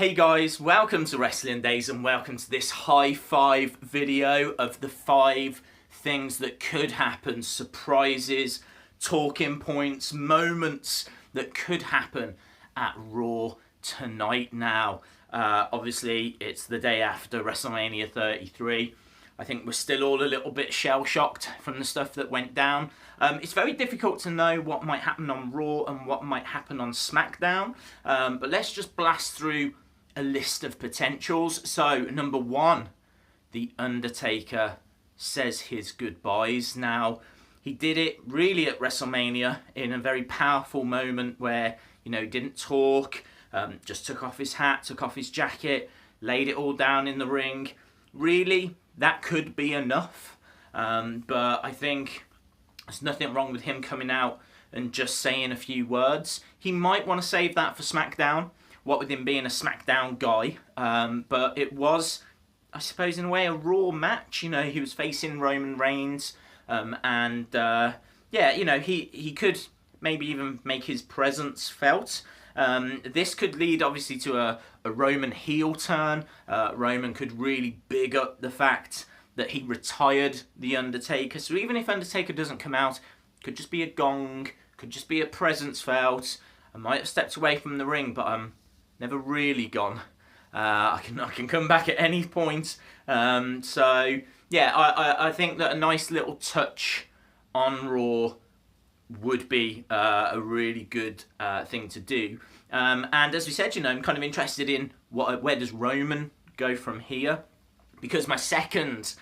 Hey guys, welcome to Wrestling Days and welcome to this high five video of the 5 things that could happen, surprises, talking points, moments that could happen at Raw tonight now. Obviously, it's the day after WrestleMania 33. I think we're still all a little bit shell-shocked from the stuff that went down. It's very difficult to know what might happen on Raw and what might happen on SmackDown. But let's just blast through a list of potentials. So, number 1, The Undertaker says his goodbyes. Now, he did it really at WrestleMania in a very powerful moment where, he didn't talk, just took off his hat, took off his jacket, laid it all down in the ring. Really, that could be enough. But I think there's nothing wrong with him coming out and just saying a few words. He might want to save that for SmackDown, what with him being a SmackDown guy. But it was, I suppose, in a way, a Raw match. He was facing Roman Reigns. He could maybe even make his presence felt. This could lead, obviously, to a Roman heel turn. Roman could really big up the fact that he retired The Undertaker. So even if Undertaker doesn't come out, it could just be a gong, could just be a presence felt. I might have stepped away from the ring, but I'm never really gone. I can come back at any point. I think that a nice little touch on Raw would be a really good thing to do. And as we said, I'm kind of interested in where does Roman go from here? Because my second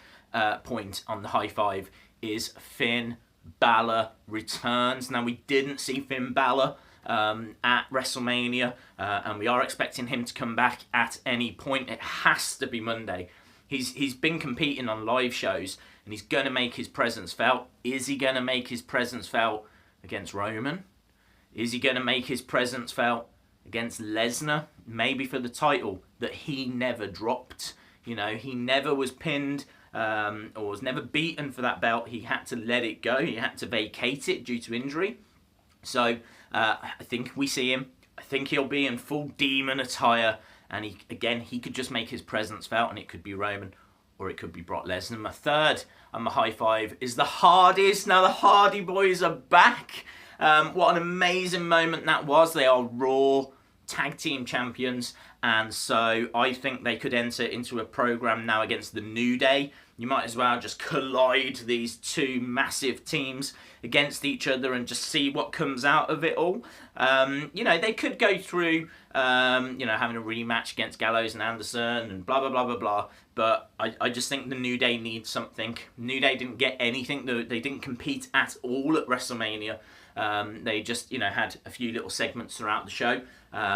point on the high five is Finn Balor returns. Now, we didn't see Finn Balor at WrestleMania, and we are expecting him to come back at any point. It has to be Monday. He's been competing on live shows, and he's going to make his presence felt. Is he going to make his presence felt against Roman? Is he going to make his presence felt against Lesnar? Maybe for the title that he never dropped. He never was pinned or was never beaten for that belt. He had to let it go. He had to vacate it due to injury. So I think we see him. I think he'll be in full demon attire. And he could just make his presence felt, and it could be Roman or it could be Brock Lesnar. My third on my high five is the Hardys. Now the Hardy Boys are back. What an amazing moment that was. They are Raw Tag Team Champions, and so I think they could enter into a program now against the New Day. You might as well just collide these two massive teams against each other and just see what comes out of it all. They could go through, having a rematch against Gallows and Anderson and blah, blah, blah, blah, blah. But I just think the New Day needs something. New Day didn't get anything. They didn't compete at all at WrestleMania. They just, had a few little segments throughout the show.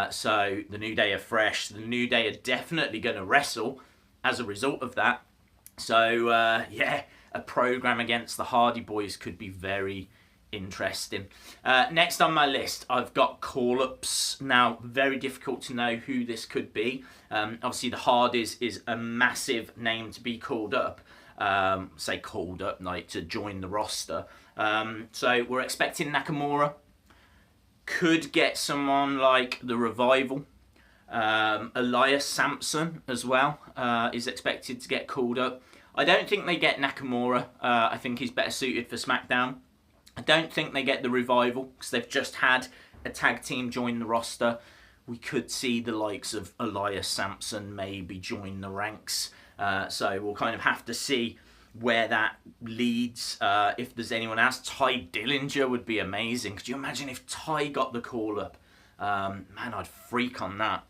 So the New Day are fresh. The New Day are definitely going to wrestle as a result of that. So, a program against the Hardy Boys could be very interesting. Next on my list, I've got call-ups. Now, very difficult to know who this could be. Obviously, the Hardys is a massive name to be called up. Like to join the roster. So we're expecting Nakamura. Could get someone like the Revival. Elias Sampson as well is expected to get called up. I don't think they get Nakamura. I think he's better suited for SmackDown. I don't think they get the Revival because they've just had a tag team join the roster. We could see the likes of Elias Sampson maybe join the ranks. So we'll kind of have to see where that leads. If there's anyone else, Ty Dillinger would be amazing. Could you imagine if Ty got the call up? Man, I'd freak on that.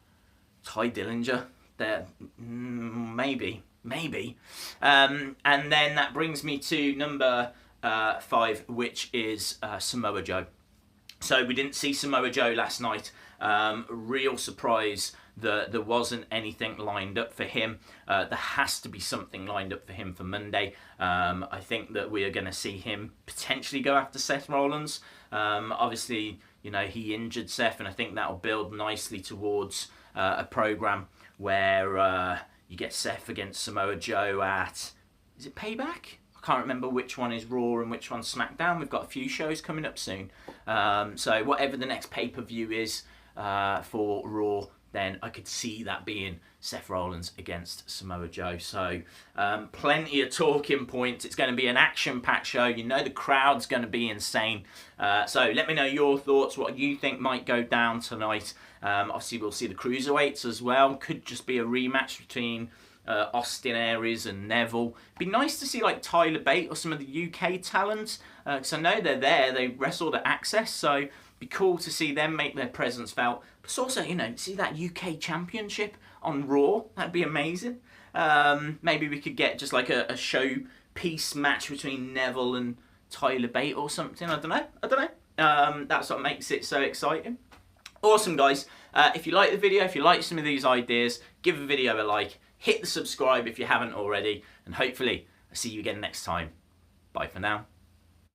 Ty Dillinger, there, maybe. And then that brings me to number 5, which is Samoa Joe. So we didn't see Samoa Joe last night. Real surprise that there wasn't anything lined up for him. There has to be something lined up for him for Monday. I think that we are going to see him potentially go after Seth Rollins. Obviously, he injured Seth, and I think that'll build nicely towards a program where you get Seth against Samoa Joe at, is it Payback? I can't remember which one is Raw and which one's SmackDown. We've got a few shows coming up soon. So whatever the next pay-per-view is for Raw, then I could see that being Seth Rollins against Samoa Joe. So plenty of talking points. It's going to be an action-packed show. You know the crowd's going to be insane. So let me know your thoughts, what you think might go down tonight. Obviously, we'll see the Cruiserweights as well. Could just be a rematch between Austin Aries and Neville. Be nice to see like Tyler Bate or some of the UK talent, because I know they're there. They wrestled at Access, so be cool to see them make their presence felt. But it's also, you know, see that UK Championship on Raw. That'd be amazing. Maybe we could get just like a showpiece match between Neville and Tyler Bate or something. I don't know. That's what makes it so exciting. Awesome, guys. If you like the video, if you like some of these ideas, give the video a like. Hit the subscribe if you haven't already. And hopefully, I'll see you again next time. Bye for now.